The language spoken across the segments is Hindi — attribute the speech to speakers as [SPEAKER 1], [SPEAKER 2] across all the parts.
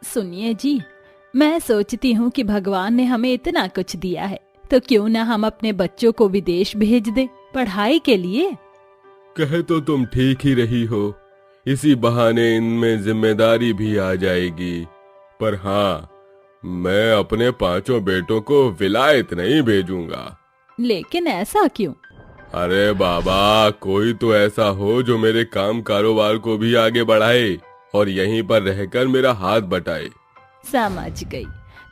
[SPEAKER 1] सुनिए जी, मैं सोचती हूँ कि भगवान ने हमें इतना कुछ दिया है, तो क्यों ना हम अपने बच्चों को विदेश भेज दें पढ़ाई के लिए।
[SPEAKER 2] कहे तो तुम ठीक ही रही हो, इसी बहाने इनमें जिम्मेदारी भी आ जाएगी। पर हाँ, मैं अपने पांचों बेटों को विलायत नहीं भेजूंगा।
[SPEAKER 1] लेकिन ऐसा क्यों?
[SPEAKER 2] अरे बाबा, कोई तो ऐसा हो जो मेरे काम कारोबार को भी आगे बढ़ाए और यहीं पर रहकर मेरा हाथ बटाए।
[SPEAKER 1] समझ गई।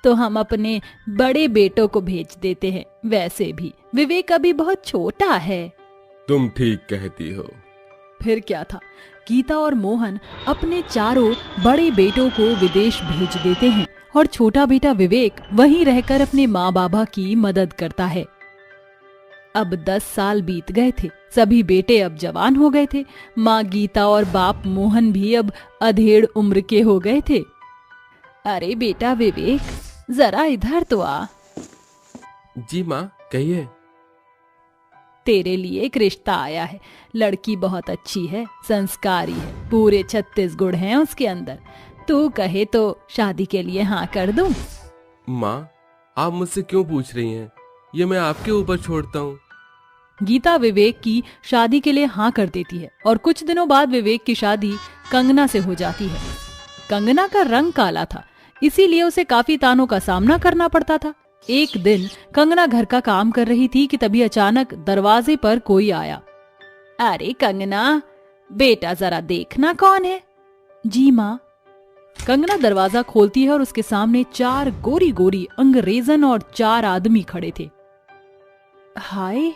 [SPEAKER 1] तो हम अपने बड़े बेटों को भेज देते हैं। वैसे भी विवेक अभी बहुत छोटा है।
[SPEAKER 2] तुम ठीक कहती हो।
[SPEAKER 1] फिर क्या था, गीता और मोहन अपने चारों बड़े बेटों को विदेश भेज देते हैं और छोटा बेटा विवेक वहीं रहकर अपने माँ बाबा की मदद करता है। अब 10 साल बीत गए थे। सभी बेटे अब जवान हो गए थे। माँ गीता और बाप मोहन भी अब अधेड़ उम्र के हो गए थे। अरे बेटा विवेक, जरा इधर तो आ।
[SPEAKER 2] जी माँ, कहिए।
[SPEAKER 1] तेरे लिए एक रिश्ता आया है। लड़की बहुत अच्छी है, संस्कारी है, पूरे 36 गुण हैं उसके अंदर। तू कहे तो शादी के लिए हाँ कर दूं?
[SPEAKER 2] माँ, आप मुझसे क्यों पूछ रही हैं? ये मैं आपके ऊपर छोड़ता हूँ।
[SPEAKER 1] गीता विवेक की शादी के लिए हाँ कर देती है और कुछ दिनों बाद विवेक की शादी कंगना से हो जाती है। कंगना का रंग काला था, इसीलिए उसे काफी तानों का सामना करना पड़ता था। एक दिन कंगना घर का काम कर रही थी कि तभी अचानक दरवाजे पर कोई आया। अरे कंगना, बेटा जरा देखना कौन है। जी माँ। कंगना दरवाजा खोलती है और उसके सामने 4 गोरी गोरी अंग्रेजन और 4 आदमी खड़े थे। हाय,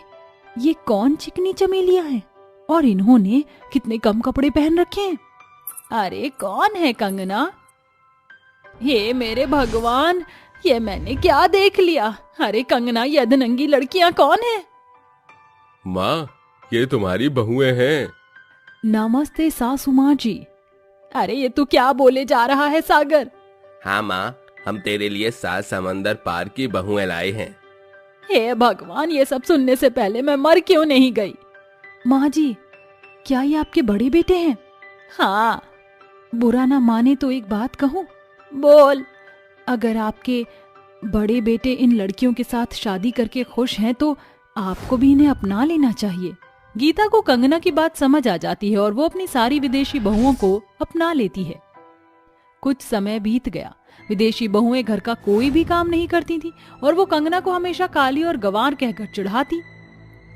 [SPEAKER 1] ये कौन चिकनी चमेलियां हैं और इन्होंने कितने कम कपड़े पहन रखे हैं। अरे कौन है कंगना? हे मेरे भगवान, ये मैंने क्या देख लिया। अरे कंगना, ये अधनंगी लड़कियां कौन है?
[SPEAKER 2] माँ, ये तुम्हारी बहुएं हैं।
[SPEAKER 1] नमस्ते सासू माँ जी। अरे ये तू क्या बोले जा रहा है सागर?
[SPEAKER 2] हाँ माँ, हम तेरे लिए 7 समंदर पार की बहुएं लाए हैं।
[SPEAKER 1] हे भगवान, ये सब सुनने से पहले मैं मर क्यों नहीं गई। माँ जी, क्या ये आपके बड़े बेटे हैं? हाँ। बुरा ना माने तो एक बात कहूँ? बोल। अगर आपके बड़े बेटे इन लड़कियों के साथ शादी करके खुश हैं तो आपको भी इन्हें अपना लेना चाहिए। गीता को कंगना की बात समझ आ जाती है और वो अपनी सारी विदेशी बहुओं को अपना लेती है। कुछ समय बीत गया। विदेशी बहुएं घर का कोई भी काम नहीं करती थी और वो कंगना को हमेशा काली और गंवार कहकर चिढ़ाती।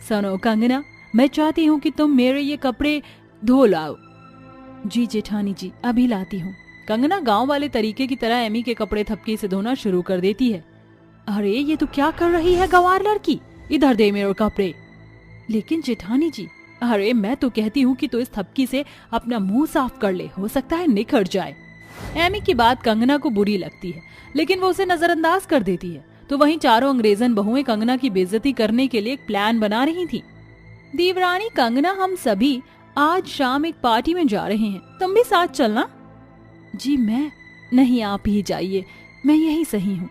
[SPEAKER 1] सुनो कंगना, मैं चाहती हूँ कि तुम मेरे ये कपड़े धो लाओ। जी जेठानी जी, अभी लाती हूँ। कंगना गांव वाले तरीके की तरह एमी के कपड़े थपकी से धोना शुरू कर देती है। अरे ये तू क्या कर रही है गंवार लड़की, इधर दे मेरे कपड़े। लेकिन जेठानी जी, अरे मैं तो कहती हूँ कि तू इस थपकी से अपना मुंह साफ कर ले, हो सकता है निखर जाए। एमी की बात कंगना को बुरी लगती है, लेकिन वो उसे नजरअंदाज कर देती है। तो वहीं चारों अंग्रेजन बहुएं कंगना की बेइज्जती करने के लिए एक प्लान बना रही थी। देवरानी कंगना, हम सभी आज शाम एक पार्टी में जा रहे हैं, तुम भी साथ चलना। जी मैं नहीं, आप ही जाइए, मैं यही सही हूँ।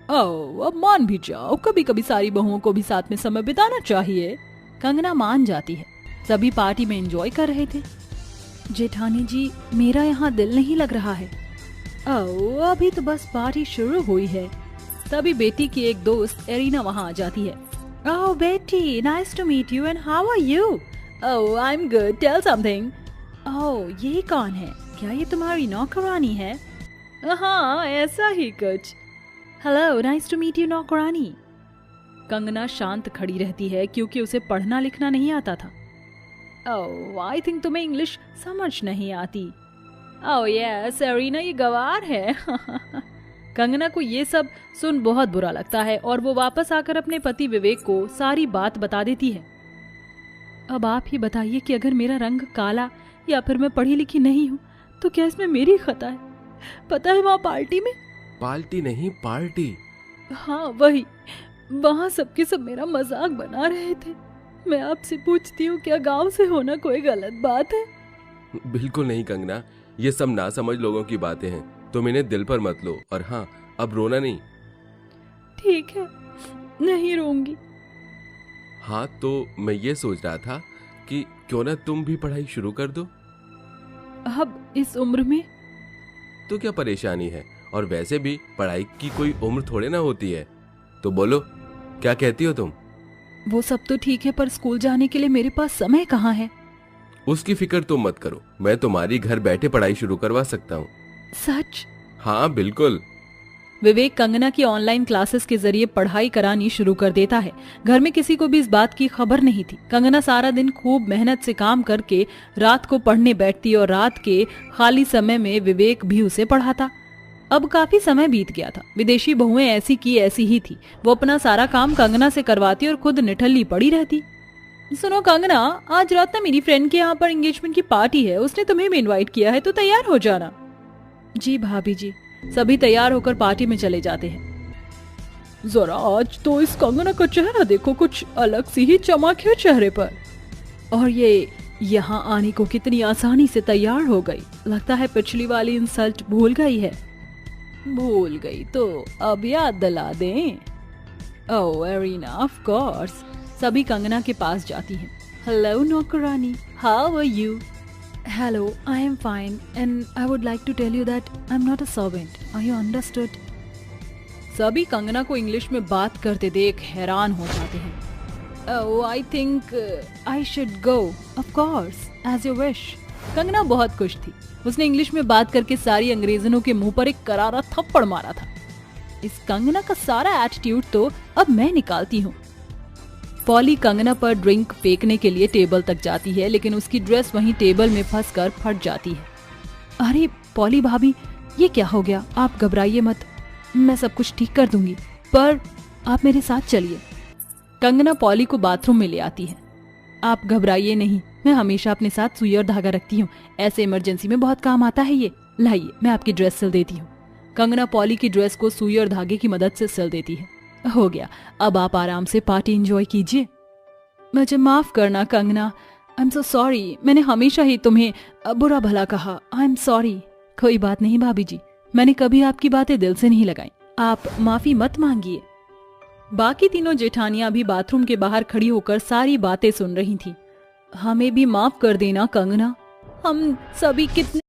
[SPEAKER 1] ओह, अब मान भी जाओ, कभी कभी सारी बहुओं को भी साथ में समय बिताना चाहिए। कंगना मान जाती है। सभी पार्टी में एंजॉय कर रहे थे। जेठानी जी, मेरा यहाँ दिल नहीं लग रहा है। ओह, अभी तो बस पार्टी शुरू हुई है। तभी बेटी की एक दोस्त एरिना वहाँ आ जाती है। ओह बेटी, nice to meet you and how are you? Oh I am good, tell something. Oh ये कौन है? क्या ये तुम्हारी नौकरानी है? हाँ ऐसा ही कुछ। Hello, nice to meet you नौकरानी। कंगना शांत खड़ी रहती है क्योंकि उसे पढ़ना लिखना नहीं आता था। ओह आई थिंक तुम्हें इंग्लिश समझ नहीं आती। ओह यस एरिना, ये गवार है। कंगना को ये सब सुन बहुत बुरा लगता है और वो वापस आकर अपने पति विवेक को सारी बात बता देती है। अब आप ही बताइए कि अगर मेरा रंग काला या फिर मैं पढ़ी लिखी नहीं हूँ तो क्या इसमें मेरी खता है? पता है वहाँ पार्टी में,
[SPEAKER 2] पार्टी नहीं पार्टी।
[SPEAKER 1] हाँ वही, वहाँ सबके सब मेरा मजाक बना रहे थे। मैं आपसे पूछती हूँ, क्या गांव से होना कोई गलत बात है?
[SPEAKER 2] बिल्कुल नहीं कंगना, ये सब नासमझ लोगों की बातें हैं, तुम इन्हें दिल पर मत लो। और हाँ, अब रोना नहीं।
[SPEAKER 1] ठीक है, नहीं रोऊंगी।
[SPEAKER 2] हाँ तो मैं ये सोच रहा था कि क्यों ना तुम भी पढ़ाई शुरू कर दो।
[SPEAKER 1] अब इस उम्र में?
[SPEAKER 2] तो क्या परेशानी है, और वैसे भी पढ़ाई की कोई उम्र थोड़े ना होती है। तो बोलो, क्या कहती हो तुम?
[SPEAKER 1] वो सब तो ठीक है, पर स्कूल जाने के लिए मेरे पास समय कहाँ है।
[SPEAKER 2] उसकी फिक्र तुम मत करो, मैं तुम्हारी घर बैठे पढ़ाई शुरू करवा सकता हूँ।
[SPEAKER 1] सच?
[SPEAKER 2] हाँ बिल्कुल।
[SPEAKER 1] विवेक कंगना की ऑनलाइन क्लासेस के जरिए पढ़ाई करानी शुरू कर देता है। घर में किसी को भी इस बात की खबर नहीं थी। कंगना सारा दिन खूब मेहनत से काम करके रात को पढ़ने बैठती और रात के खाली समय में विवेक भी उसे पढ़ाता। अब काफी समय बीत गया था। विदेशी बहुएं ऐसी की ऐसी ही थी। वो अपना सारा काम कंगना से करवाती और खुद निठल्ली पड़ी रहती। सुनो कंगना, आज रात ना मेरी फ्रेंड के यहाँ पर एंगेजमेंट की पार्टी है, उसने तुम्हें भी इनवाइट किया है, तो तैयार हो जाना। जी भाभी जी। सभी तैयार होकर पार्टी में चले जाते हैं। जरा आज तो इस कंगना का चेहरा देखो, कुछ अलग सी ही चमक है चेहरे पर। और ये यहाँ आने को कितनी आसानी से तैयार हो गई। लगता है पिछली वाली इंसल्ट भूल गई है। भूल गई तो अब याद दिला दें। Oh Arena, of course. सभी कंगना के पास जाती हैं। हेलो नौकरानी, how are you? Hello, I am fine and I would like to tell you that I'm not a servant. Are you understood? सभी कंगना को इंग्लिश में बात करते देख हैरान हो जाते हैं। Oh, I think I should go. Of course, as you wish. Kangana बहुत खुश थी। उसने इंग्लिश में बात करके सारी अंग्रेजनों के मुंह पर एक करारा थप्पड़ मारा था। इस कंगना का सारा एटीट्यूड तो अब मैं निकालती हूँ। पॉली कंगना पर ड्रिंक फेंकने के लिए टेबल तक जाती है, लेकिन उसकी ड्रेस वहीं टेबल में फंसकर फट जाती है। अरे पॉली भाभी, ये क्या हो गया? आप घबराइए मत, मैं सब कुछ ठीक कर दूंगी, पर आप मेरे साथ चलिए। कंगना पॉली को बाथरूम में ले आती है। आप घबराइए नहीं, मैं हमेशा अपने साथ सुई और धागा रखती हूँ, ऐसे इमरजेंसी में बहुत काम आता है ये। लाइए, मैं आपकी ड्रेस सिल देती हूँ। कंगना पॉली की ड्रेस को सुई और धागे की मदद से सिल देती है। हो गया, अब आप आराम से पार्टी एंजॉय कीजिए। मुझे माफ करना Kangana, I am so sorry. मैंने हमेशा ही तुम्हें बुरा भला कहा। I am sorry. कोई बात नहीं भाभी जी, मैंने कभी आपकी बातें दिल से नहीं लगाई, आप माफी मत मांगिए। बाकी तीनों जेठानियां भी बाथरूम के बाहर खड़ी होकर सारी बातें सुन रही थी। हमें भी माफ कर देना कंगना, हम सभी कितने